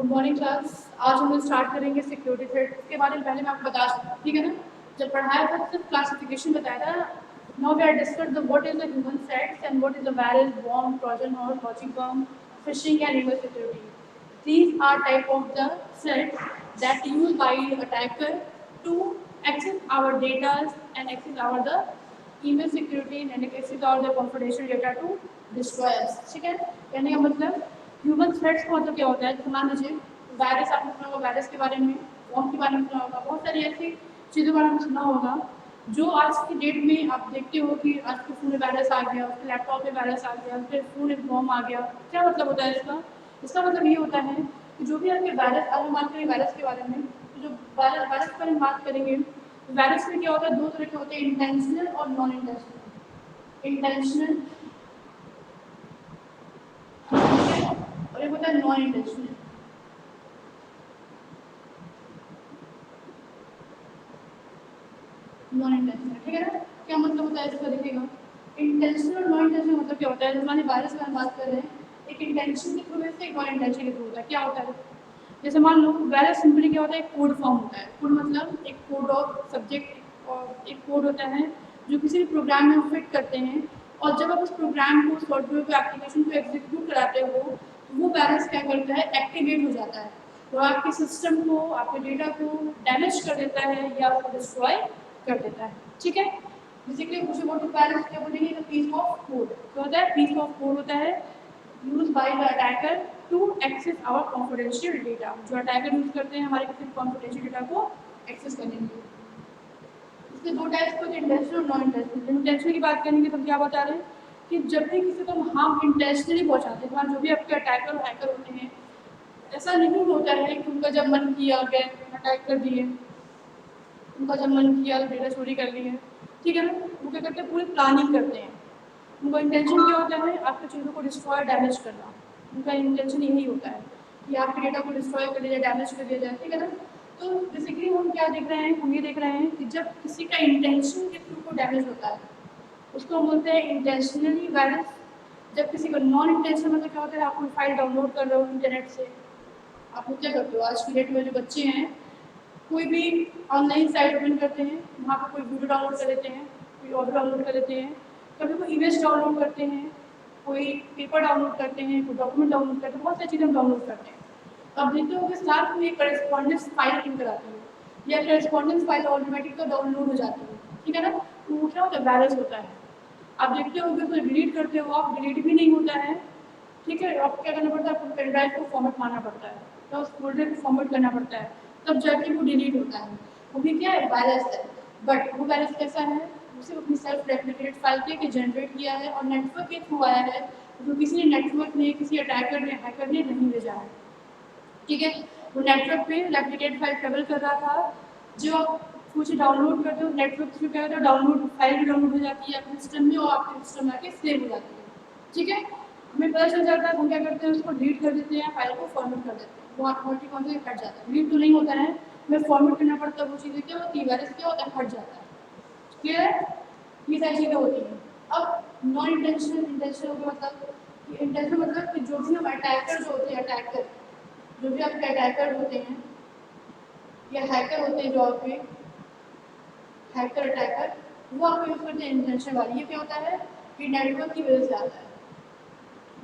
Good morning class. आज हम लोग स्टार्ट करेंगे सिक्योरिटी थ्रेट। इसके बारे में पहले मैं आपको बता दूँ, ठीक है ना। जब पढ़ाया था सिर्फ क्लासिफिकेशन बताया था। Now we are discuss the what is the human threats and what is the virus, bomb, Trojan horse, logic bomb, phishing and email security. These are type of the threats that used by attacker to access our data and access our the email security and access our the confidential data to destroy us. ठीक है, कहने का मतलब human threats का मतलब क्या होता है। तो मान लीजिए वायरस, आपने सुना होगा वायरस के बारे में, बॉम्ब के बारे में सुना होगा, बहुत सारी ऐसी चीज़ों के बारे में सुना होगा जो आज की डेट में आप देखते हो कि आज के फ़ोन में वायरस आ गया, उसके लैपटॉप में वायरस आ गया, उसके फ़ोन में बॉम्ब आ गया। क्या मतलब होता है इसका? इसका मतलब ये होता है कि जो भी आपके वायरस, अब हम बात करें वायरस के बारे में, तो जो वायरस के बारे में बात करेंगे, वायरस में क्या होता है, दो तरह के होते हैं, इंटेंशनल और नॉन इंटेंशनल। इंटेंशनल और एक होता है नॉन इंटेंशनल। नॉन इंटेंशनल, ठीक है ना। क्या मतलब होता है इसका, देखिएगा इंटेंशनल और नॉन इंटेंशनल मतलब क्या होता है। जब हमारे वायरस की बात कर रहे हैं, एक इंटेंशन के थ्रू से एक नॉन इंटेंशन के थ्रू होता है। क्या होता है, जैसे मान लो वायरस सिंपली क्या होता है, एक कोड फॉर्म होता है। कोड मतलब एक कोड ऑफ सब्जेक्ट और एक कोड होता है जो किसी भी प्रोग्राम में हम फिट करते हैं, और जब आप उस प्रोग्राम को, सॉफ्टवेयर को, एप्लीकेशन को एग्जीक्यूट कराते हो तो वो वायरस क्या करता है, एक्टिवेट हो जाता है, तो आपके सिस्टम को, आपके डेटा को डैमेज कर देता है या उसको डिस्ट्रॉय कर देता है। ठीक है, बेसिकली कुछ व्हाट इज वायरस क्या बोलेंगे, द पीस ऑफ कोड। क्या होता है, पीस ऑफ कोड होता है use by the attacker to access our confidential data. जो अटैकर यूज करते हैं हमारे किसी कॉन्फिडेंशियल डेटा को एक्सेस करने के लिए। इसके दो टाइप्स होते हैं, इंटेंशनल और नॉन इंटेंशनल। इंटेंशनल की बात करेंगे तो हम क्या बता रहे हैं कि जब भी किसी को हम इंटेंशनली पहुंचाते हैं, जो भी आपके अटैकर और हैकर होते हैं, ऐसा नहीं होता है कि उनका जब मन किया गया अटैक कर दिए, उनका जब मन किया डेटा चोरी कर लिए, ठीक है ना। वो क्या करते हैं, पूरी प्लानिंग करते हैं। उनका इंटेंशन क्या होता है, आपकी चीज़ों को डिस्ट्रॉय, डैमेज करना। उनका इंटेंशन यही होता है कि आपके डेटा को डिस्ट्रॉय कर दिया जाए, डैमेज कर दिया जाए, ठीक है ना। तो बेसिकली हम क्या देख रहे हैं, हम ये देख रहे हैं कि जब किसी का इंटेंशन के थ्रू को डैमेज होता है उसको हम बोलते हैं इंटेंशनली वायरस। जब किसी का नॉन इंटेंशनल मतलब क्या होता है, आप कोई फाइल डाउनलोड कर रहे हो इंटरनेट से, आप लोग क्या करते हो, आज की डेट में जो बच्चे हैं कोई भी ऑनलाइन साइट ओपन करते हैं, वहाँ पर कोई वीडियो डाउनलोड कर लेते हैं, कोई ऑडियो डाउनलोड कर लेते हैं, कभी कोई इमेज डाउनलोड करते हैं, कोई पेपर डाउनलोड करते हैं, कोई डॉक्यूमेंट डाउनलोड करते हैं, बहुत सारी चीज़ें हम डाउनलोड करते हैं। अब देखते हो कि साथ में एक करेस्पॉन्डेंस फाइल लिंक कराती है या करेस्पॉन्डेंस फाइल ऑटोमेटिक तो डाउनलोड हो जाती है, ठीक है ना। तो वो क्या होता है, वायरस होता है। आप देखते हो कि उसको डिलीट करते हो, आप डिलीट भी नहीं होता है, ठीक है। आपको क्या करना पड़ता है, आपको पेन ड्राइव को फॉर्मेट मारना पड़ता है या उस फोल्डर को फॉर्मेट करना पड़ता है, तब जाके वो डिलीट होता है। वो भी क्या है, वायरस है। बट वो वायरस कैसा है, उसे अपनी सेल्फ रेप्लिकेटेड फाइल के जनरेट किया है और नेटवर्क के थ्रू आया है, जो किसी नेटवर्क ने, किसी अटैकर ने, हैकर ने नहीं भेजा है, ठीक है। वो नेटवर्क पे रेप्लिकेट फाइल ट्रेवल कर रहा था। जो आप कुछ डाउनलोड करते हो नेटवर्क थ्रू, क्या होता है, डाउनलोड फाइल भी डाउनलोड हो जाती है आपके सिस्टम में और आपके सिस्टम में आके सेव हो जाती है, ठीक है। हमें पता चल जाता है, हम क्या करते हैं, उसको डिलीट कर देते हैं, फाइल को फॉर्मेट कर देते हैं, वो ऑटोमेटिक वहाँ से हट जाता है। डिलीट तो नहीं होता है, हमें फॉर्मेट करना पड़ता है। वो चीज़ें क्या होती है, वायरस क्या होता है, हट जाता है, क्लियर है। ये सारी चीज़ें होती हैं। अब नॉन इंटेंशनल, इंटेंशनल का मतलब, इंटेंशनल मतलब कि जो भी हम अटैकर जो होते हैं, अटैकर जो भी आपके अटैकर होते हैं या हैकर होते हैं, जो आपके हैकर अटैकर, वो आपको यूज़ करते हैं इंटेंशन वाली। ये क्या होता है, कि नेटवर्क की वजह से आता है,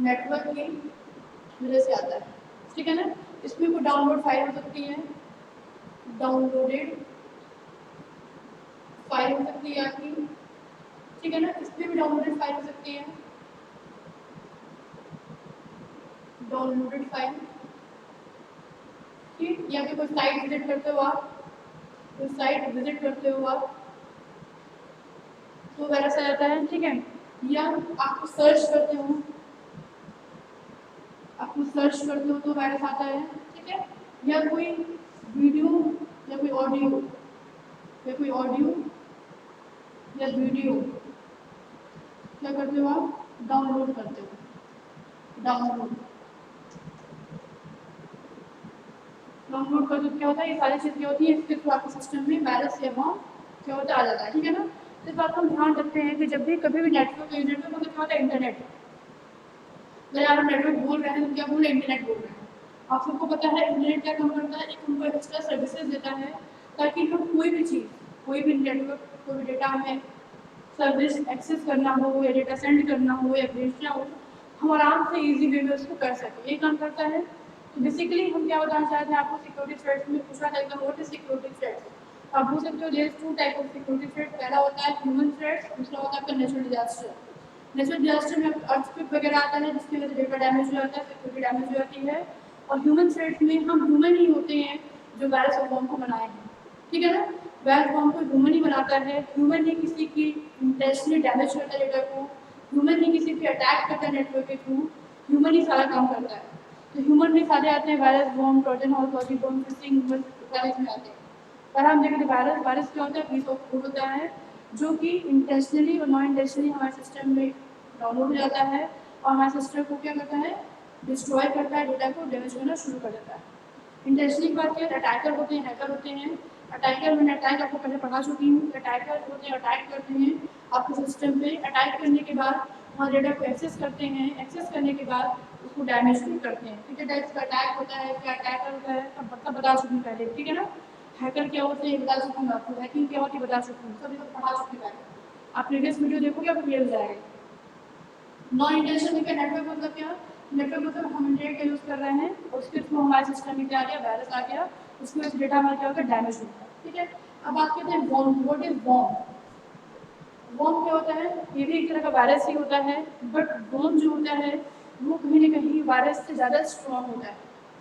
नेटवर्क की वजह से आता है, ठीक है ना। इसमें कोई डाउनलोड फाइल हो सकती है, डाउनलोडेड फाइल हो सकती है आपकी, ठीक है ना। इसमें भी डाउनलोडेड फाइल हो सकती है, डाउनलोडेड फाइल, ठीक। या फिर कोई साइट विजिट करते हो आप, कोई साइट विजिट करते हो आप तो वायरस आ जाता है, ठीक है। या आपको सर्च करते हो, आपको सर्च करते हो तो वायरस आता है, ठीक है। या कोई वीडियो या कोई ऑडियो या कोई ऑडियो या वीडियो क्या करते हो आप, डाउनलोड करते हो, डाउनलोड डाउनलोड करते हो, क्या होता है, ये सारी चीज़ क्या होती है, इसके थ्रू आपके सिस्टम में वायरस या वहाँ क्या होता है, आ जाता है, ठीक है ना। इस बात का हम ध्यान रखते हैं कि जब भी कभी भी नेटवर्क मतलब क्या होता है, इंटरनेट, अगर आप नेटवर्क बोल रहे हैं तो क्या बोल रहे हैं, इंटरनेट बोल रहे हैं। आप सबको पता है इंटरनेट क्या काम करता है, एक हमको एक्स्ट्रा सर्विसेज देता है ताकि हम कोई भी चीज़, कोई भी नेटवर्क, कोई भी डेटा हमें सर्विस एक्सेस करना हो या डेटा सेंड करना हो या भेजना हो, हम आराम से इजी वे में उसको कर सकें, ये काम करता है। तो बेसिकली हम क्या बताना चाहते हैं आपको, सिक्योरिटी थ्रेट्स में पूछा था एकदम, व्हाट इज सिक्योरिटी थ्रेट्स। आप पूछ सकते हो there is two type of security threat. पहला होता है ह्यूमन थ्रेट्स, दूसरा होता है आपका नेचुरल डिजास्टर। नेचुरल डिजास्टर में अर्थक्वेक वगैरह आता है जिसकी वजह से डेटा डैमेज हो जाता है, सिक्योरिटी डैमेज हो जाती है। और ह्यूमन थ्रेट्स में हम ह्यूमन ही होते हैं जो वायरस और बॉम्ब को बनाए हैं, ठीक है ना। वायरस बॉम्ब को ह्यूमन ही बनाता है, ह्यूमन ही किसी की इंटेंशनली डैमेज करता है डेटा को, ह्यूमन ही किसी पे अटैक करता है नेटवर्क के थ्रू, ह्यूमन ही सारा काम करता है। तो ह्यूमन में सारे आते हैं वायरस बॉम्ब, ट्रोजन हॉर्स, फॉजी बॉम्ब, फिशिंग वगैरह इसमें आते हैं। पर हम देखें तो वायरस वायरस क्या होता है, पीस ऑफ कोड होता है जो कि इंटेंशनली और नॉन इंटेंशनली हमारे सिस्टम में डाउनलोड हो जाता है और हमारे सिस्टम को क्या करता है, डिस्ट्रॉय करता है, डेटा को डैमेज करना शुरू कर देता है। इंटेंशनली की बात करें तो अटैकर होते हैं, हैकर होते हैं। अटैकर मैंने अटैक आपको पहले पढ़ा चुकी हूँ। अटैकर होते हैं, अटैक करते हैं आपके सिस्टम पे, अटैक करने के बाद वहाँ डेटा को एक्सेस करते हैं, एक्सेस करने के बाद उसको डैमेज भी करते हैं। कितने टाइप्स का अटैक होता है, क्या अटैकर होता है, सब बता चुकी हूँ पहले, ठीक है ना। हैकर क्या होते हैं बता चुकी हूँ आपको, हैकिंग क्या होती है बता चुकी हूँ, सभी सब पढ़ा चुकी हूँ पहले। आप प्रीवियस वीडियो देखोगे आपको क्लियर हो जाएगा। नॉन इंटेंशनल का नेटवर्क मतलब क्या, नेटवर्क मतलब हम इंटरनेट का यूज़ कर रहे हैं और उसके थ्रू हमारे सिस्टम में क्या आ गया, वायरस आ गया, उसकी वजह से डेटा हमारा क्या होगा, डैमेज होता है, ठीक है। अब बात करते हैं worm, what is worm. Worm क्या होता है, ये भी एक तरह का वायरस ही होता है, बट वॉर्म जो होता है वो कहीं ना कहीं वायरस से ज़्यादा स्ट्रॉन्ग होता है,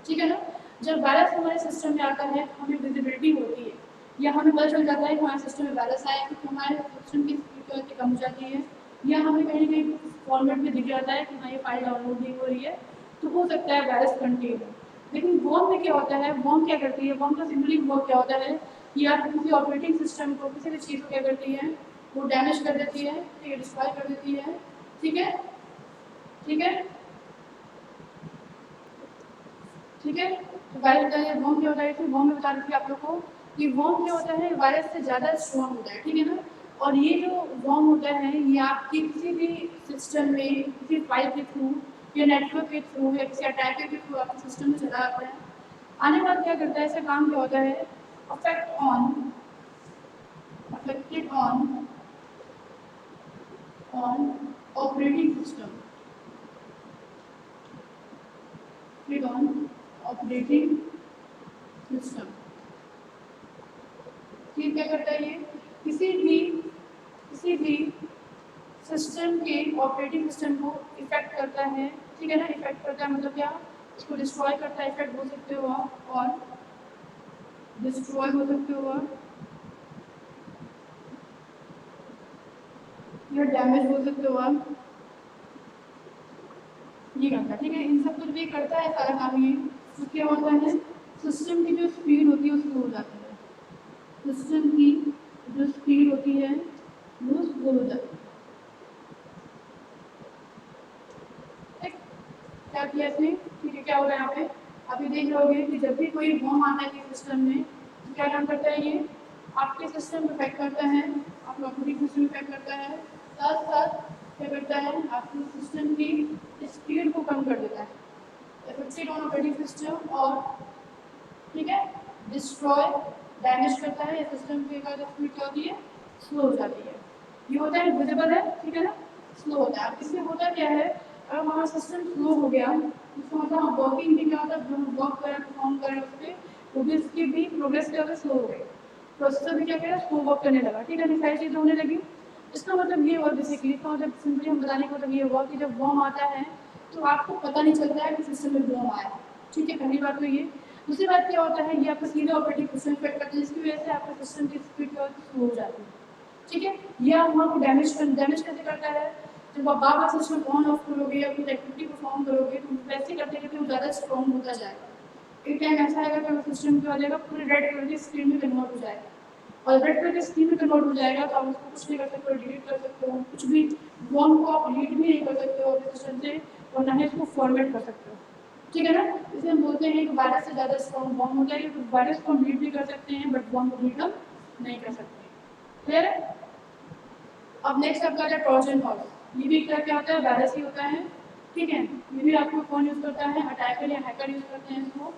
ठीक है ना। जब वायरस हमारे सिस्टम में आता है तो हमें विजिबिलिटी होती है या हमें पता चल जाता है कि हमारे सिस्टम में वायरस आया, क्योंकि हमारे सिस्टम की सिक्योरिटी कम हो जाती है या हमें कहीं ना कहीं फॉर्मेट में दिख जाता है कि हाँ ये फाइल डाउनलोड नहीं हो रही है, तो हो सकता है वायरस कंटेन हो। लेकिन वॉर्म में क्या होता है, वॉर्म क्या करती है, वॉर्म का सिंपली वर्क क्या होता है कि आप किसी ऑपरेटिंग सिस्टम को, किसी भी चीज़ को क्या करती है, वो डैमेज कर देती है, ठीक है, डिस्ट्रॉय कर देती है, ठीक है, ठीक है, ठीक है। तो वायरस का ये वॉर्म क्या होता है, इसमें वॉर्म में बता रही थी आप लोग को कि वॉर्म क्या होता है, वायरस से ज़्यादा स्ट्रॉन्ग होता है, ठीक है ना। और ये जो वॉर्म होता है ये आपकी किसी भी सिस्टम में किसी फाइल के थ्रू या नेटवर्क के थ्रू या किसी अटैकर के थ्रू आपके सिस्टम में चला आता है। आने बाद क्या करता है, ऐसा काम क्या होता है, affect on, affected on operating system, click on operating system। ये क्या करता है, ये किसी भी सिस्टम के ऑपरेटिंग सिस्टम को इफेक्ट करता है, ठीक है ना। इफेक्ट करता है मतलब क्या, इसको डिस्ट्रॉय करता है, इफेक्ट बोल सकते हो आप, और डिस्ट्रॉय बोल सकते हो आप, या डैमेज बोल सकते हो आप, ये करता है, ठीक है। इन सब कुछ भी करता है सारा काम ये। तो क्या होता है, सिस्टम की जो स्पीड होती है उसको हो जाती है, सिस्टम की जो स्पीड होती है वो स्लो हो जाती है, ठीक। क्या किया इसने, ठीक है, क्या हो रहा है यहाँ पे, अभी देख रहोगे कि जब भी कोई वॉर्म आता है सिस्टम में तो क्या काम करता है, ये आपके सिस्टम को इफेक्ट करता है, आपके ऑपरेटिंग सिस्टम इफेक्ट करता है, साथ साथ क्या करता है, आपके सिस्टम की स्पीड को कम कर देता है, इफेक्टेड ऑन ऑपरेटिंग सिस्टम, और ठीक है, डिस्ट्रॉय, डैमेज करता है, या सिस्टम की स्पीड क्या होती है, स्लो हो जाती है। ये होता है विजिबल है, ठीक है ना, स्लो होता है। अब इसमें होता क्या है, अगर हमारा सिस्टम स्लो हो गया तो मतलब हम वर्किंग भी क्या होता है, जो हम वर्क करें परफॉर्म करें उस पर, वो भी उसकी भी प्रोग्रेस क्या होता है, स्लो हो गई, प्रोसेसर भी क्या करेगा, स्लो वर्क करने लगा, ठीक है, सारी चीज़ें होने लगी। इसका मतलब ये हुआ बेसिकली, इसका मतलब सिंपली हम बताने का मतलब ये हुआ कि जब वॉर्म आता है तो आपको पता नहीं चलता है कि सिस्टम में वॉर्म आया है, ठीक है, पहली बात तो ये। दूसरी बात क्या होता है, ये आपका सीधे ऑपरेटिंग सिस्टम इफेक्ट करता है जिसकी वजह से आपका सिस्टम की स्पीड क्या होती है, स्लो हो जाती है, ठीक है। या वहाँ को डैमेज कैसे करता है, जब आप बार बार सिस्टम ऑन ऑफ करोगे या कुछ एक्टिविटी परफॉर्म करोगे तो वैसे करते करते वो ज़्यादा स्ट्रॉन्ग होता जाएगा। एक टाइम ऐसा आएगा कि आपका सिस्टम क्या हो जाएगा, पूरे रेड कलर की स्क्रीन में कन्वर्ट हो जाएगा, और रेड कलर की स्क्रीन में कन्वर्ट हो जाएगा तो आप उसको कुछ नहीं कर सकते हो, डिलीट कर सकते हो कुछ भी, वॉर्म को आप डिलीट भी नहीं कर सकते हो अपने सिस्टम से, और ना ही उसको फॉर्मेट कर सकते हो, ठीक है ना। इसे हम बोलते हैं कि वायरस से ज़्यादा स्ट्रॉन्ग बॉम्ब होता है, क्योंकि वायरस को हम डिलीट भी कर सकते हैं बट बॉम्ब को डिलीट हम नहीं कर सकते, क्लियर है। अब नेक्स्ट आपका आता है ट्रोजन हॉर्स। ये भी क्या क्या होता है, वायरस ही होता है, ठीक है, ये भी आपको कौन यूज़ करता है, अटैकर या हैकर यूज़ करते हैं इसको,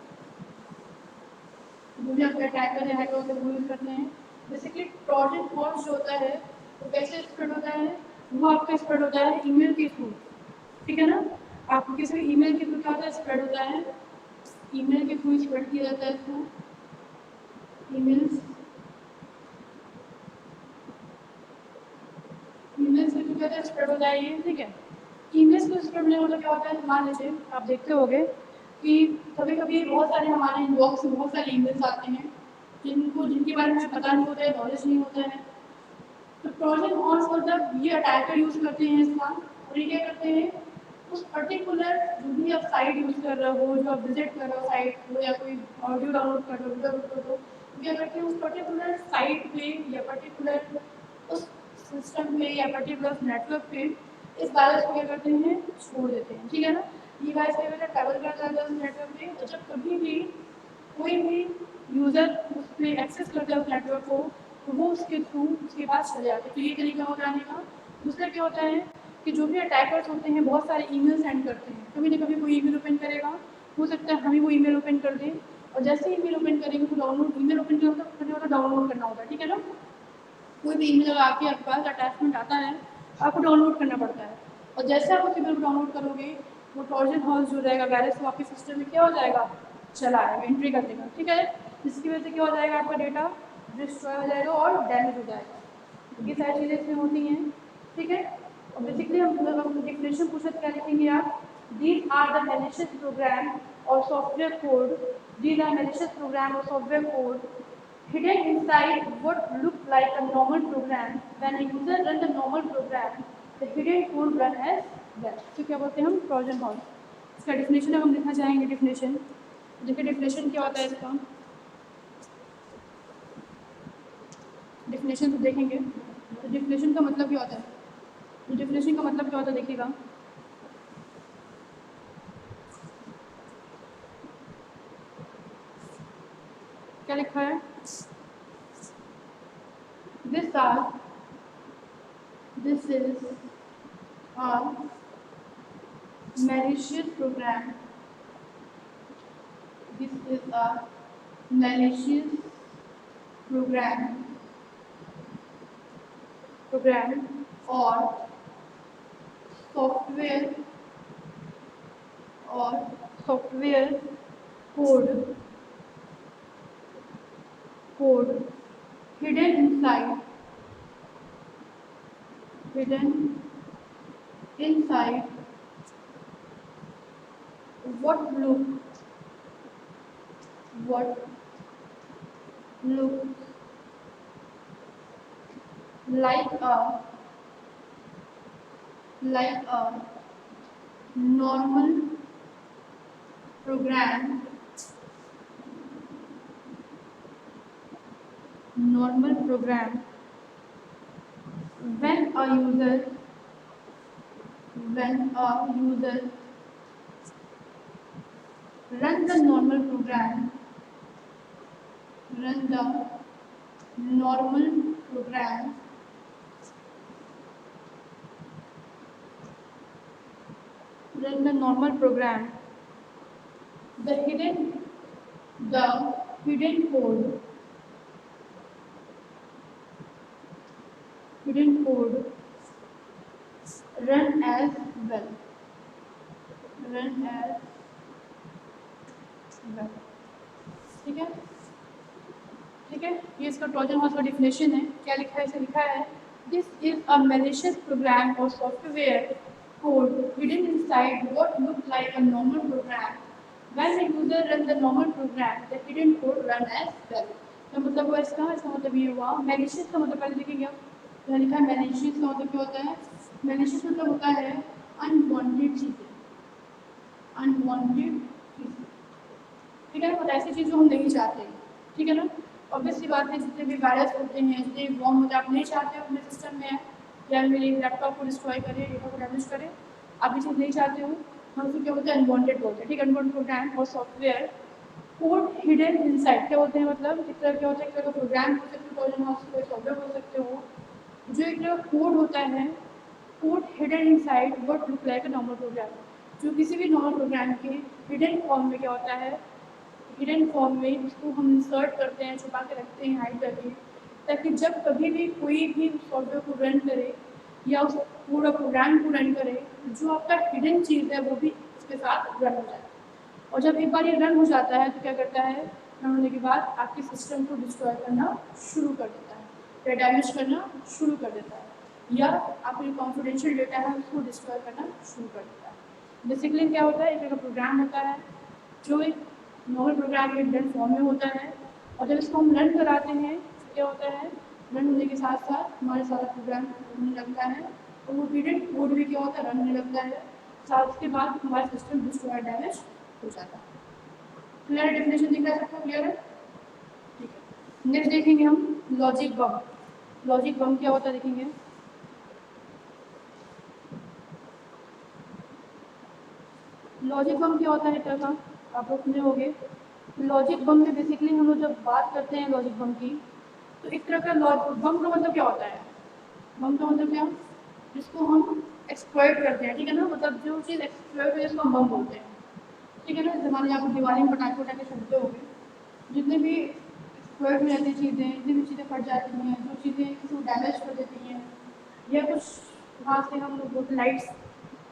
जो भी आपके अटैकर या हैकर होते हैं वो यूज़ करते हैं। बेसिकली ट्रोजन हॉर्स जो होता है वो कैसे स्प्रेड होता है, वो आपका स्प्रेड होता है ईमेल के थ्रू, ठीक है ना। आपको किसी भी ईमेल के थ्रू क्या होता है, स्प्रेड होता है, ईमेल के थ्रू स्प्रेड किया जाता है इसको, ईमेल्स ईमेल्स के थ्रू क्या होता है, स्प्रेड होता है ये, ठीक है। ईमेल्स को स्प्रेड होने मतलब क्या होता है, मान लीजिए आप देखते होंगे कि कभी कभी बहुत सारे हमारे इनबॉक्स में बहुत सारे ईमेल्स आते हैं जिनके बारे में हमें पता नहीं होता है, नॉलेज नहीं होता है। तो ट्रोजन हॉर्स मतलब ये अटैकर यूज़ करते हैं इसका, और ये क्या करते हैं, उस पर्टिकुलर जो भी आप साइट यूज़ कर रहे हो, जो आप विजिट कर रहे हो साइट को, या कोई ऑडियो डाउनलोड कर रहे हो, वीडियो डाउनलोड कर रहे हो, तो क्या करते हैं उस पर्टिकुलर साइट पे या पर्टिकुलर उस सिस्टम पे या पर्टिकुलर नेटवर्क पे इस वायरस को क्या करते हैं, छोड़ देते हैं, ठीक है ना। ये वायरस क्या करता है, ट्रैवल करता है उस नेटवर्क पे, और जब कभी भी कोई भी यूज़र उस पर एक्सेस करता है उस नेटवर्क को, तो वो उसके थ्रू उसके पास चले जाते हैं। तो ये तरीका हो जाने का। दूसरा क्या होता है कि जो भी अटैकर्स होते हैं बहुत सारे ईमेल सेंड करते हैं, कभी ना कभी कोई ईमेल ओपन करेगा, हो सकता है हम ही वो ईमेल ओपन कर दें, और जैसे ही ईमेल ओपन करेंगे तो डाउनलोड, ईमेल ओपन करना होता है, डाउनलोड करना होता है, ठीक है ना। कोई भी ईमेल अगर आपके पास अटैचमेंट आता है आपको डाउनलोड करना पड़ता है, और जैसे आप उस ईमेल को डाउनलोड करोगे वो ट्रोजन हॉर्स जो रहेगा वायरस वो आपके सिस्टम में क्या हो जाएगा, चला आएगा, एंट्री कर देगा, ठीक है। जिसकी वजह से क्या हो जाएगा, आपका डेटा डिस्ट्रॉय हो जाएगा और डैमेज हो जाएगा। ये सारी चीज़ें इसमें होती हैं, ठीक है। और बेसिकली हम डिफिनेशन पूछे तो क्या लिखेंगे आप, these are the malicious program और software code, these are malicious program और software code hidden inside what looked like a normal program. When a user runs the normal program, the hidden code run as well. तो क्या बोलते हैं हम, Trojan horse. इसका definition अब हम लिखना चाहेंगे, डिफिनेशन देखिए डिफिनेशन क्या होता है इसका, डिफिनेशन तो देखेंगे। तो डिफिनेशन का मतलब क्या होता है, तो डिफिनेशन का मतलब क्या होता है देखिएगा, क्या लिखा है, this is a malicious program. This is a malicious program or software software code hidden inside what looks like a normal program when a user run the normal program run the normal program run the normal program the hidden code run as well ठीक है, ठीक है। ये इसका Trojan horse का definition है, क्या लिखा है, इसे लिखा है, this is a malicious program और software code hidden inside what look like a normal program when a user run the normal program the hidden code run as well. तो मतलब हुआ इसका मतलब ये हुआ, मैलिशियस का मतलब पहले देखेंगे आप, यहाँ लिखा है मैलिशियस का मतलब क्या होता है, मैलिशियस मतलब होता है अनवांटेड चीज़ें, अनवांटेड चीज़ें, ठीक है ना, मतलब ऐसी चीज़ जो हम नहीं चाहते, ठीक है ना। ऑब्वियस सी बात है, जितने भी वायरस होते हैं, जितने भी बॉम्ब होते हैं, आप नहीं चाहते हो अपने सिस्टम में या मेरे लैपटॉप को डिस्ट्रॉय करे, डेटा को डैमेज करे, आप ये चीज़ नहीं चाहते हो, हम उसको क्या बोलते हैं, अनवांटेड बोलते हैं, ठीक है। अनवांटेड प्रोग्राम और सॉफ्टवेयर कोड हिडन इनसाइड क्या बोलते हैं, मतलब एक तरह क्या होता है, एक तरह का प्रोग्राम हो सकते हो, ट्रोजन हॉर्स कोई सॉफ्टवेयर हो सकते हो, जो एक तरह कोड होता है, code hidden inside what look like a normal program, जो किसी भी नॉर्मल प्रोग्राम के हिडन फॉर्म में क्या होता है, हिडन फॉर्म में उसको हम इंसर्ट करते हैं, छुपा के रखते हैं हाइड करके, ताकि जब कभी भी कोई भी उस सॉफ्टवेयर को रन करे या उस पूरा प्रोग्राम को रन करे, जो आपका हिडन चीज़ है वो भी उसके साथ रन हो जाए। और जब एक बार ये रन हो जाता है तो क्या करता है, रन होने के बाद आपके सिस्टम को डिस्ट्रॉय करना शुरू कर देता है या डैमेज करना शुरू कर देता है, या आपके कॉन्फिडेंशियल डेटा है उसको डिस्ट्रॉय करना शुरू कर देता है। बेसिकली क्या होता है, एक तरह का प्रोग्राम होता है जो एक नॉर्मल प्रोग्राम के हिडन फॉर्म में होता है, और जब इसको हम रन कराते हैं तो क्या होता है, रन होने के साथ साथ हमारे सारा प्रोग्राम होने लगता है और वो हिडन कोड भी क्या होता है, रन होने लगता है। साथ उसके बाद हमारा सिस्टम डिस्ट्रॉय डैमेज हो जाता है। क्लियर डेफिनेशन दिख रहा है सबको, क्लियर है? ठीक है, नेक्स्ट देखेंगे हम लॉजिक बम। लॉजिक बम क्या होता है देखेंगे। लॉजिक बम क्या होता है तरह का, आप लोग सुने होंगे। लॉजिक बम में बेसिकली हम लोग जब बात करते हैं लॉजिक बम की, तो एक तरह का बम का मतलब क्या होता है, बम का मतलब क्या, जिसको हम एक्सप्लॉइट करते हैं, ठीक है ना, मतलब जो चीज़ एक्सप्लॉइट हो जिसको हम बम बोलते हैं, ठीक है ना। जैसे मान लीजिए आप दिवाली में पटाखे वटाखे छोड़ते होंगे, जितने भी एक्सप्लॉइट हो जाती चीज़ें, जितनी भी चीज़ें फट जाती हैं, जो चीज़ें किसी को डैमेज कर देती हैं, या कुछ वहाँ से हम लोग बोलते लाइट्स,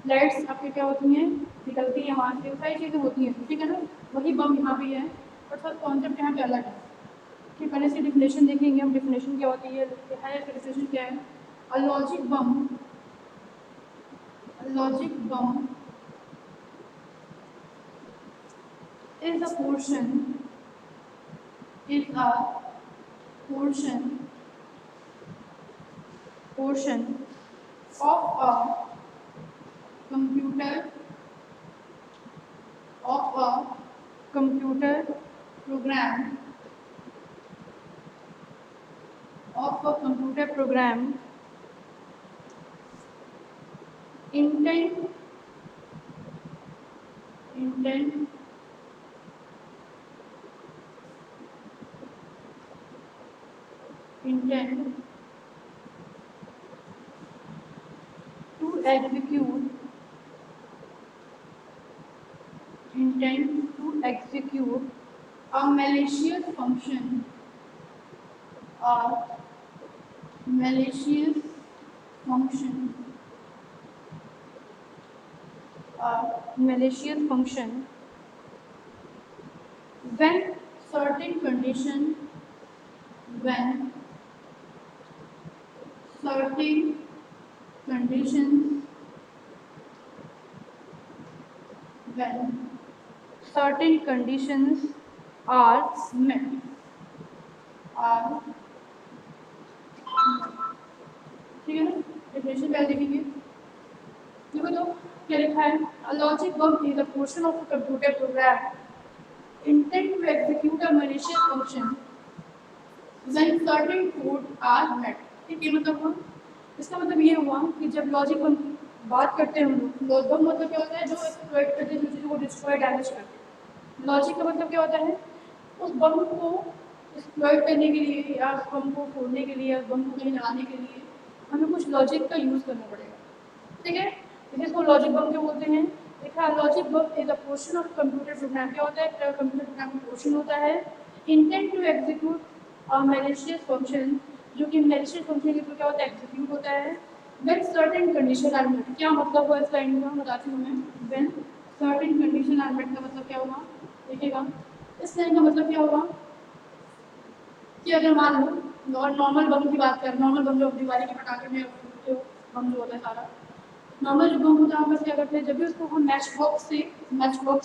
लाइट्स आपके क्या होती हैं, निकलती हैं वहाँ से, सारी चीज़ें होती हैं, ठीक है ना। वही बम यहाँ भी है, बट सर कॉन्सेप्ट यहाँ पे अलग है। कि पहले से डिफिनेशन देखेंगे हम, डिफिनेशन क्या होती है, डिफिनेशन क्या है। A logic bomb, logic bomb is a is a portion of a computer of a computer program of a computer program intent to execute a malicious function, a malicious function, when certain condition, when certain conditions, when certain conditions are met, are, ठीक है ना। Definition पहले देखेंगे, देखो तो क्या लिखा है, a logic bomb is a portion of a computer program intend to execute a malicious function when certain code are met। ठीक है, मतलब हम इसका मतलब ये हुआ कि जब लॉजिक बम की बात करते हैं हम लोग, लॉजिक बम मतलब क्या होता है, जो एक्सप्लॉइट करते हैं, जो चीज़ों को डिस्ट्रॉय डैमेज करते हैं। लॉजिक का मतलब क्या होता है, उस बम को एक्सप्लॉइट करने के लिए या उस बम को फोड़ने के लिए या उस बम को कहीं लगाने के लिए हमें कुछ लॉजिक का यूज़ करना पड़ेगा, ठीक है। जिसको लॉजिक बम क्यों बोलते हैं, देखा, logic bomb is a portion of computer program, क्या होता है, कंप्यूटर प्रोग्राम का पोर्शन होता है intent to execute malicious function, जो कि मैलिशियस फंक्शन के थ्रू क्या होता है, एग्जीक्यूट होता है when certain condition are met. क्या मतलब हुआ इस लाइन का, बताती हूँ मैं। When certain condition are met का मतलब क्या होगा, देखिएगा इस लाइन का मतलब क्या होगा कि अगर मान लो नॉर्मल बम की बात करें, नॉर्मल बम जो दिवाली के पटाखे में फूटते हो बम जो होता है सारा, नॉर्मल जो बम होता है बस क्या करते हैं, जब भी उसको हम मैच बॉक्स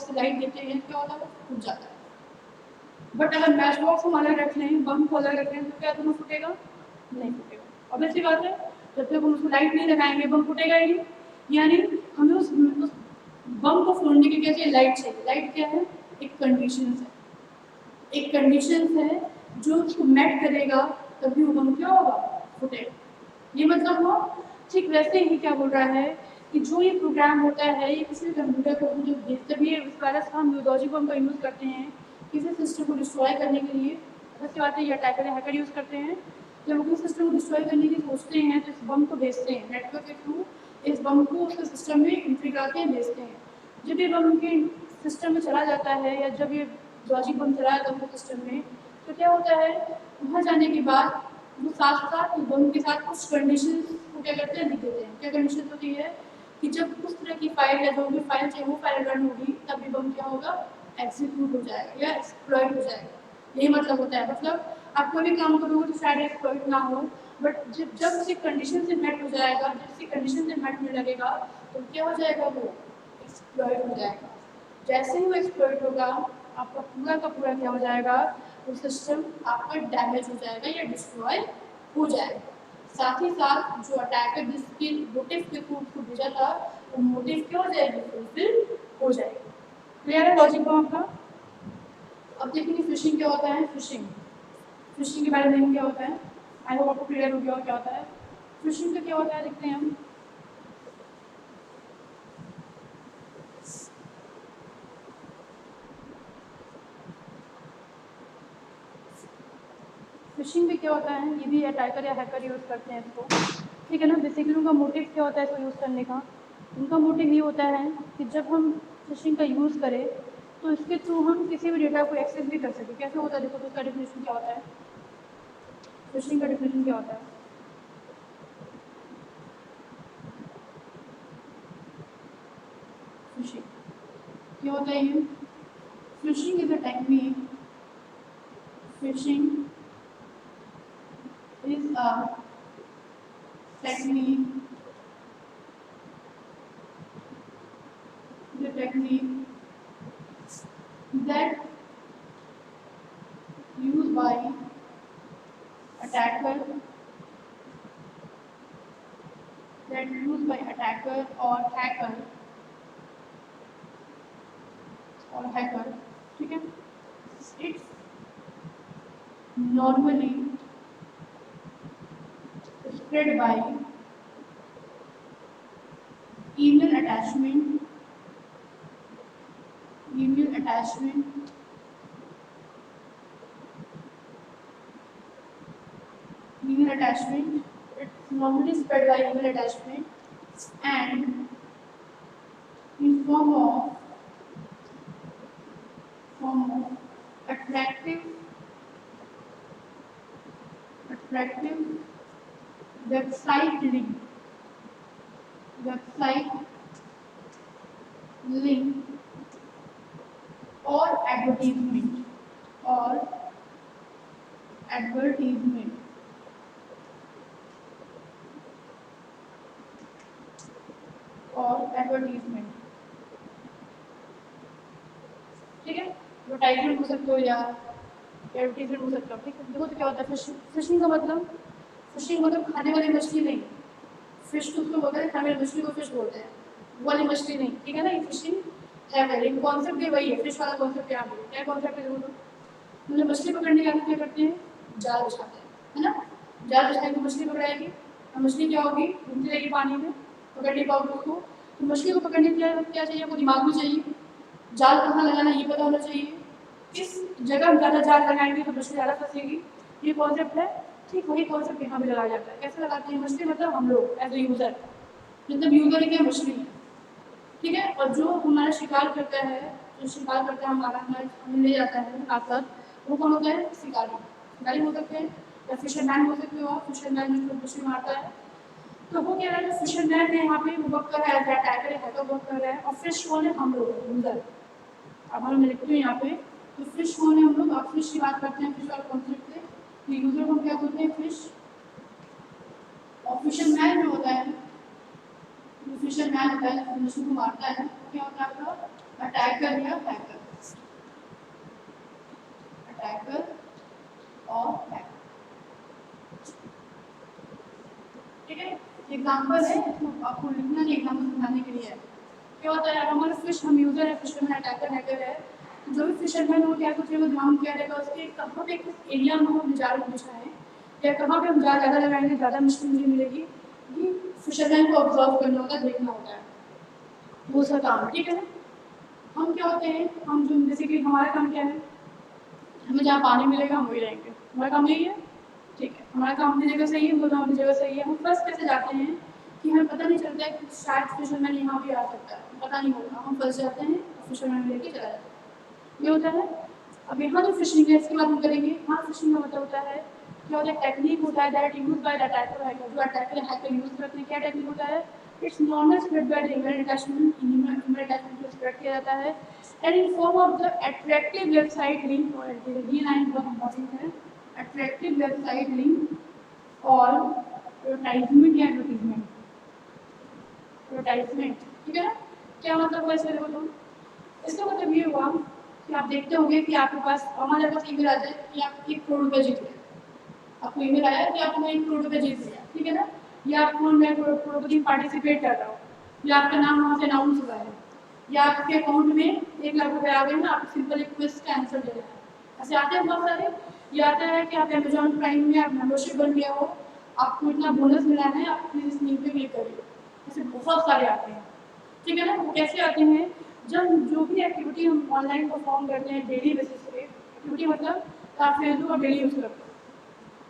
से लाइट देते हैं क्या होता है, वो फूट जाता है। बट अगर मैच बॉक्स को अलग रख लें, बम को अलग रख लें, तो क्या दोनों फूटेगा, नहीं फूटेगा। अब ऐसी बात है, जब तक हम उसको लाइट नहीं लगाएंगे बम फूटेगा ही नहीं। यानी हमें उस बम को फोड़ने के लिए चाहिए लाइट चाहिए। लाइट क्या है, एक कंडीशन है, एक कंडीशन है जो उसको मैट करेगा तभी वो बम क्या होगा, फूटेगा। ये मतलब वो ठीक वैसे ही क्या बोल रहा है कि जो ये प्रोग्राम होता है, ये किसी भी कंप्यूटर को जो भेजते भी है, इस वायरस हम लॉजिक बम का यूज़ करते हैं किसी सिस्टम को डिस्ट्रॉय करने के लिए। ऐसी बात है, ये अटैकर या हैकर यूज़ करते हैं, जब वो किसी सिस्टम को डिस्ट्रॉय करने की सोचते हैं तो इस बम को भेजते हैं नेटवर्क के थ्रू, इस बम को उसके सिस्टम में एंट्री करके भेजते हैं। जब ये बम के सिस्टम में चला जाता है या जब ये लॉजिक बम चला जाता है सिस्टम में, तो क्या होता है वहाँ जाने के बाद वो साथ साथ बम के साथ कुछ कंडीशन को क्या करते हैं लिख देते हैं। क्या कंडीशन होती है कि जब उस तरह की फाइल या जो भी फाइल चाहिए वो फाइल रन होगी तब ये बम क्या होगा एग्जीक्यूट हो जाएगा या एक्सप्लॉइट हो जाएगा। यही मतलब होता है। मतलब आप कोई भी काम करोगे तो शायद एक्सप्लॉइट ना हो, बट जब किसी कंडीशन से मैट हो जाएगा, जब किसी कंडीशन से मैट होने लगेगा तो क्या हो जाएगा वो एक्सप्लॉइट हो जाएगा। जैसे ही वो एक्सप्लॉइट होगा आपका पूरा का पूरा क्या हो जाएगा वो सिस्टम आपका डैमेज हो जाएगा या डिस्ट्रॉय हो जाएगा। साथ ही साथ जो अटैकर जिसकी मोटिव के थ्रू उसको भेजा था वो मोटिव क्या हो जाएगी फुलफिल हो जाएगी। क्लियर है लॉजिक को आपका? अब देखेंगे फिशिंग क्या होता है। फिशिंग फिशिंग के बारे में देखेंगे क्या होता है। आई होप आपको क्लियर हो गया क्या होता है फिशिंग का। क्या होता है देखते हैं हम। फिशिंग में क्या होता है, ये भी अटैकर या हैकर यूज़ करते हैं इसको, ठीक है ना। बेसिकली उनका मोटिव क्या होता है इसको यूज़ करने का। उनका मोटिव ये होता है कि जब हम फिशिंग का यूज़ करें तो इसके थ्रू हम किसी भी डेटा को एक्सेस भी कर सकें। कैसे होता है देखो, तो उसका डेफिनेशन क्या होता है। फिशिंग का डेफिनेशन क्या होता है। फिशिंग क्या होता है ये। Fishing is a technique fishing is a technique the technique that used by attacker or hacker, ठीक है। It's normally spread by email attachment email attachment email attachment it's normally spread by email attachment and in form of attractive website link website link or advertisement ठीक है। Advertisement हो सकते हो या advertisement हो सकता है, ठीक है। देखो तो क्या होता है फिशिंग का मतलब, फिशिंग मतलब खाने वाली मछली नहीं। फिश तो उसको बोलते हैं, खाने वाली मछली को फिश बोलते हैं, वो वाली मछली नहीं, ठीक है ना। ये फिशिंग है वही, लेकिन कॉन्सेप्ट भी वही है। फिश वाला कॉन्सेप्ट क्या है, क्या कॉन्सेप्ट है देखो तो। मतलब मछली पकड़ने के लिए क्या करते हैं, जाल बिछाते हैं, है ना। जाल बिछाएंगे तो मछली पकड़ाएगी, और मछली क्या होगी घूमती रहेगी पानी में, पकड़ नहीं पाओगे उसको। तो मछली को पकड़ने के लिए क्या चाहिए, आपको दिमाग भी चाहिए, जाल कहाँ लगाना ये पता होना चाहिए, किस जगह हम ज़्यादा जाल लगाएंगे तो मछली ज़्यादा फंसेगी, ये कॉन्सेप्ट है। ठीक वही कॉन्सेप्ट यहाँ भी लगाया जाता है। कैसे लगाते हैं, मछली मतलब हम लोग एज ए यूज़र, मतलब यूज़र क्या मछली है, ठीक है। और जो हमारा शिकार करता है, जो शिकार करता है हमारा, हमें ले जाता है साथ साथ, वो कौन होता है, शिकारी। शिकारी हो सकते हैं या फिशरमैन हो सकते हो आप। फिशरमैन जो मछली मारता है, तो वो क्या रहा है, जो फिशरमैन है यहाँ पे वो वर्क कर रहा है, अटैकर है तो वर्क कर रहा है, और फिश कौन है, हम लोग यूज़र। अब हम लिखते हैं यहाँ पे, तो फिश कौन है, हम लोग। अब फिश की बात करते हैं, फिश वाला कॉन्सेप्ट से, तो यूज़र को क्या बोलते हैं, फिश। और फिशरमैन जो होता है, जो फिशरमैन होता है जो मछली को मारता है, क्या होता है आपका, अटैकर या हैकर। अटैकर और हैकर, ठीक है। एग्जाम्पल है, आपको लिखना नहीं, एग्जाम्पल समझाने के लिए है। क्या होता है, हमारा फिश, हम यूजर है, फिशरमैन अटैकर हैकर है। तो जो भी फिशरमैन हो क्या सोचेगा, ध्यान क्या रहेगा उसके, कहाँ पे किस एरिया में हम जाल बिछाएं या कहाँ पे हम जाल ज़्यादा लगाएंगे ज़्यादा मछली मुझे मिलेगी, ये फिशरमैन को ऑब्जर्व करना होता है, देखना होता है, वो उसका काम, ठीक है। हम क्या होते हैं, हम जो जैसे कि हमारा काम क्या है, हमें जहाँ पानी मिलेगा हम वही रहेंगे, हमारा काम यही है, ठीक है। हमारा काम अपनी जगह सही है, उनका काम अपनी जगह सही है। हम फर्स्ट कैसे जाते हैं, कि हमें पता नहीं चलता है कि शायद फिशरमैन यहाँ भी आ सकता है, पता नहीं होगा, हम फंस जाते हैं, फिशरमैन लेके चला जाता है। ये होता है। अब यहाँ जो फिशिंग है इसकी बात हम करेंगे। यहाँ फिशिंग का मतलब होता है क्या होता है, टेक्निक होता है that use by the attacker hacker, जो अटैकर हैकर यूज करते हैं। क्या टेक्निक होता है? It's normal spread by the email attachment, email attachment को स्प्रेड किया जाता है and in form of the attractive website link, और ये लाइन बहुत इंपॉर्टेंट है, अट्रैक्टिव वेबसाइट लिंक और एडवर्टाइजमेंट या एडवर्टीजमेंट, एडवर्टाइजमेंट, ठीक है ना। क्या मतलब हुआ इसका, देखो तुम, इसका मतलब ये हुआ कि आप देखते होंगे कि आपके पास, हमारे पास ईमेल आ जाए कि आप 1 करोड़ रुपये जीत गए, आपको ईमेल आया कि आपने 1 करोड़ रुपये जीत लिया, ठीक है ना, या आपको मैं करोड़पति में पार्टिसिपेट कर रहा हूँ, या आपका नाम वहाँ से अनाउंस हुआ है, या आपके अकाउंट में 1 लाख रुपये आ गए हैं, आप सिंपल एक क्विज का आंसर दे रहे हैं, ऐसे आते हैं बहुत सारे। ये आता है कि आप अमेजॉन प्राइम में आप मेंबरशिप बन गया हो, आपको इतना बोनस मिला है, आप प्लीज इस लिंक पे क्लिक करिए, ऐसे बहुत सारे आते हैं, ठीक है ना। वो कैसे आते हैं? जब जो भी एक्टिविटी हम ऑनलाइन परफॉर्म करते हैं डेली बेसिस पे, एक्टिविटी मतलब आप फेसबुक और डेली यूज़ करते हो,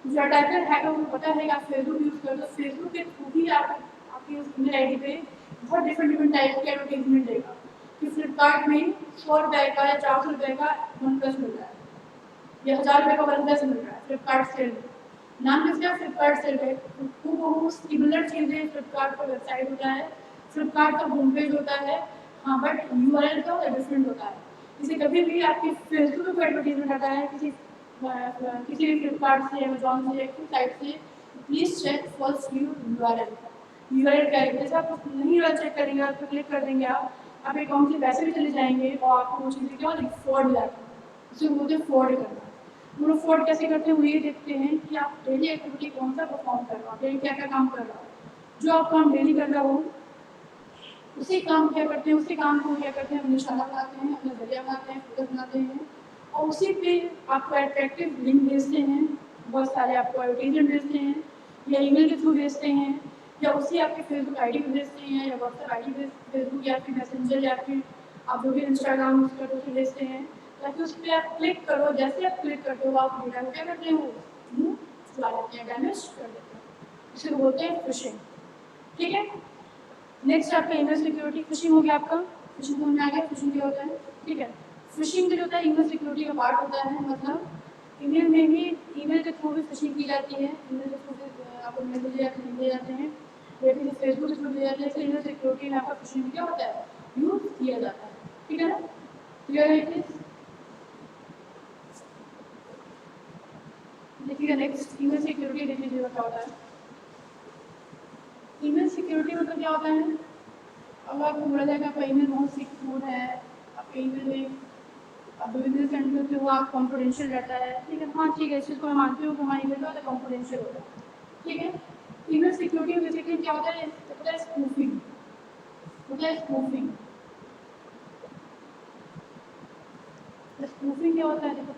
जो अटैकर हैकर को पता है कि आप फेसबुक यूज़ करते हो, फेसबुक के थ्रू ही आप आपकी उस ईमेल आई डी पे बहुत डिफरेंट टाइप के एडवर्टीजमेंट देगा कि फ्लिपकार्ट में 100 रुपये का या 400 रुपये का वन प्लस मिल रहा है, या 1000 रुपये का वन प्लस मिल रहा है फ्लिपकार्ट सेल में। नाम किसका? फ्लिपकार्ट सेल है। वो सिमिलर चीज़ें फ्लिपकार्ट का वेबसाइट होता है, फ्लिपकार्ट का होम पेज होता है, हाँ, बट यूआरएल का डिफरेंट होता है। इसे कभी भी आपकी फेसबुक पर एडवर्टीजमेंट आता है किसी भी फ्लिपकार्ट से, अमेजॉन से, किसी साइट से, please check first URL, URL क्या है, जैसे आप नहीं यूआरएल चेक करेंगे, आप क्लिक कर देंगे, आप अकाउंट से वैसे भी चले जाएंगे और आपको वो चीज़ें क्या फ्रॉड हो जाती है, उसे बोलते हैं फ्रॉड करना। वो लोग फ्रॉड कैसे करते हैं? वो ये देखते हैं कि आप डेली एक्टिविटी कौन सा परफॉर्म कर रहे हो, डेली क्या क्या काम कर रहे हो, जो आप काम डेली कर रहे हो उसी काम क्या करते हैं, उसी काम को क्या करते हैं, हम निशाना बनाते हैं, अपना जरिया बनाते हैं, फोकस बनाते हैं, और उसी पे आपको अट्रैक्टिव लिंक भेजते हैं, बहुत सारे आपको एडवर्टीजमेंट भेजते हैं, या ईमेल के थ्रू भेजते हैं, या उसी आपके फेसबुक आईडी पे भेजते हैं, या व्हाट्सएप आईडी पे, फेसबुक या फिर मैसेंजर, या फिर आप जो भी इंस्टाग्राम यूज़ करते हो भेजते हैं, ताकि उस पर आप क्लिक करो, जैसे आप क्लिक करते हो आप डेटा को क्या करते हो, चुरा लेते हैं, डैमेज कर देते हैं, इसे बोलते हैं फिशिंग, ठीक है। नेक्स्ट आपका ईमेल सिक्योरिटी। फिशिंग हो गया आपका, फिशिंग समझ में आ गया, फिशिंग क्या होता है, ठीक है। फिशिंग जो होता है ईमेल सिक्योरिटी का पार्ट होता है, मतलब ईमेल में भी, ईमेल के थ्रू भी फिशिंग की जाती है, ईमेल के थ्रू भी आपको मैसेज या लिंक दिए जाते हैं, या फिर फेसबुक के थ्रू दिए जाते हैं, ईमेल सिक्योरिटी में आपका फिशिंग क्या होता है, यूज किया जाता है, ठीक है ना। क्लियर है प्लीज। देखिएगा नेक्स्ट ईमेल सिक्योरिटी देख लीजिएगा क्या होता है। ईमेल सिक्योरिटी मतलब क्या होता है, अब आपको बोला जाएगा आपका ईमेल बहुत सिक्योर है, आपके ईमेल में आप जो ईमेल सेंड करते हो आप कॉन्फिडेंशियल रहता है, ठीक है, हाँ ठीक है, इस चीज़ को मैं मानती हूँ कि हमारा ईमेल का कॉन्फिडेंशियल होता है, ठीक है। ईमेल सिक्योरिटी में बेसिकली क्या होता है, होता है स्पूफिंग, होता है स्पूफिंग। स्पूफिंग क्या होता है, देखो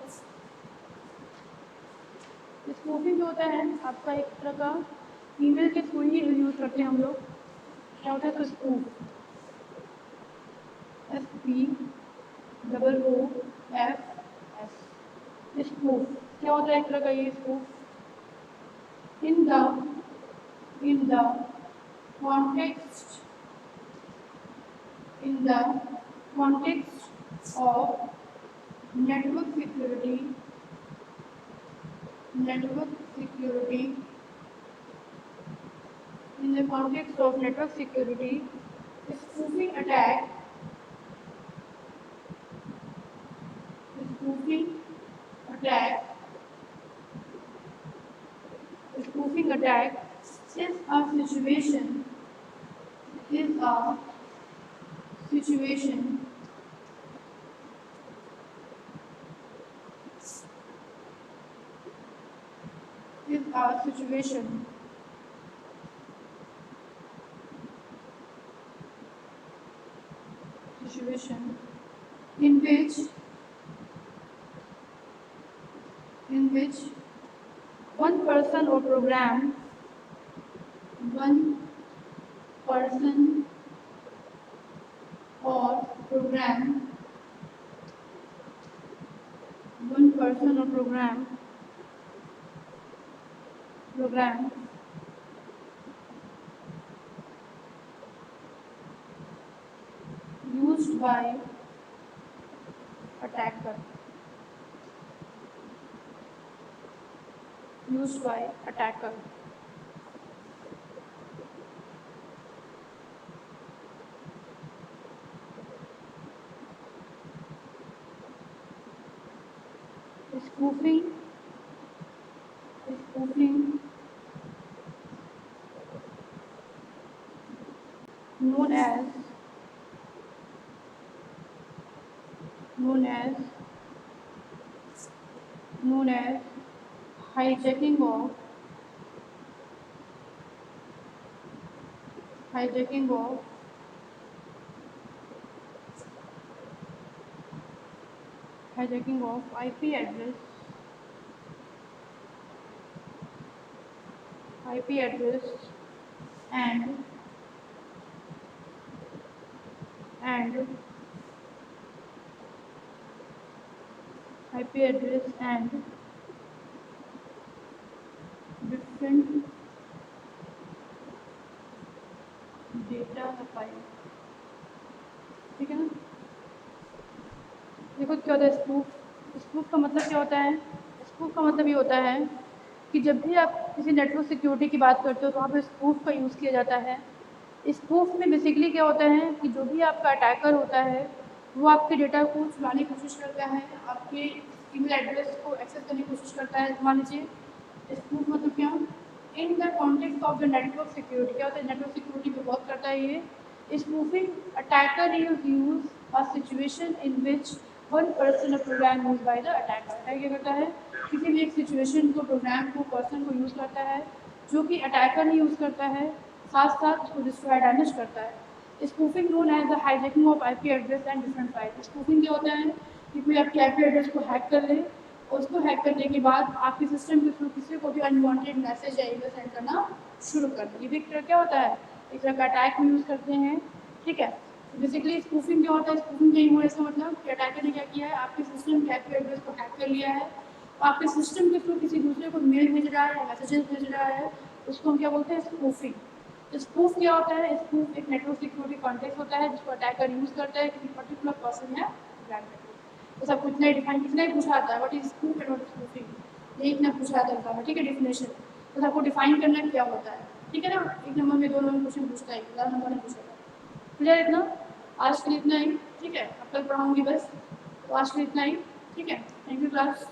स्पूफिंग जो होता है आपका एक तरह का ईमेल के थ्रू ही यूज़ करते हैं हम लोग, क्या होता है, तो स्पूफ, SPOOF, स्पूफ क्या होता है, एक तरह का ये spoof, in the context in the context of network security, in the context of network security, spoofing attack, spoofing attack, spoofing attack is a situation, is a situation is a situation situation in which one person or program one person or program one person or program by attacker. Used by attacker. Spoofing. Spoofing. Known as known as known as hijacking of hijacking of hijacking of IP address and and IP address and different data file. ठीक है ना. देखो क्या होता है spoof. Spoof का मतलब क्या होता है. स्पूफ का मतलब ये होता है कि जब भी आप किसी नेटवर्क सिक्योरिटी की बात करते हो तो वहाँ पर स्पूफ का यूज़ किया जाता है. स्पूफ में बेसिकली क्या होता है कि जो भी आपका अटैकर होता है वो आपके डेटा को चुराने की कोशिश करता है, आपके ईमेल एड्रेस को एक्सेस करने की कोशिश करता है. मान लीजिए स्पूफ मतलब क्या, in the context of the network security. क्या होता है नेटवर्क सिक्योरिटी पे बहुत करता है ये. Spoofing attacker use a situation in which one person a program use by the attacker. Attack क्या करता है, किसी भी एक सिचुएशन को, प्रोग्राम को, पर्सन को यूज़ करता है जो कि अटैकर नहीं यूज़ करता है, साथ साथ उसको डिस्ट्रॉय डैमेज करता है. Spoofing known as the hijacking of IP address and different file. Spoofing क्या होता है कि कोई आपके आईपी एड्रेस को हैक कर ले और उसको हैक करने के बाद आपके सिस्टम के थ्रू किसी को भी अनवांटेड मैसेज या ईमेल सेंड करना शुरू कर दे. ये भी एक तरह क्या होता है, एक तरह का अटैक में यूज़ करते हैं. ठीक है. बेसिकली स्पूफिंग क्या होता है, स्पूफिंग के होने का मतलब कि अटैकर ने क्या किया है, आपके सिस्टम के आईपी एड्रेस को हैक कर लिया है, आपके सिस्टम के थ्रू किसी दूसरे को मेल भेज रहा है, मैसेजेस भेज रहा है. उसको हम क्या बोलते हैं, स्पूफिंग. स्पूफ क्या होता है, स्पूफ एक नेटवर्क सिक्योरिटी कॉन्टेक्स्ट होता है जिसको अटैकर यूज़ करता है किसी पर्टिकुलर पर्सन या ब्रांड में. तो सब कुछ नहीं डिफाइन, कितना ही पूछा आता है what is spoof and what is spoofing, ये इतना पूछा आता है. ठीक है, डेफिनेशन. तो सबको डिफाइन करना क्या होता है. ठीक है ना. एक नंबर में 2 नंबर क्वेश्चन पूछता है, 11 नंबर में पूछेगा. क्लियर इतना. आज के लिए इतना ही. ठीक है, अब कल पढ़ाऊंगी बस. तो आज के लिए इतना ही. ठीक है. Thank you class.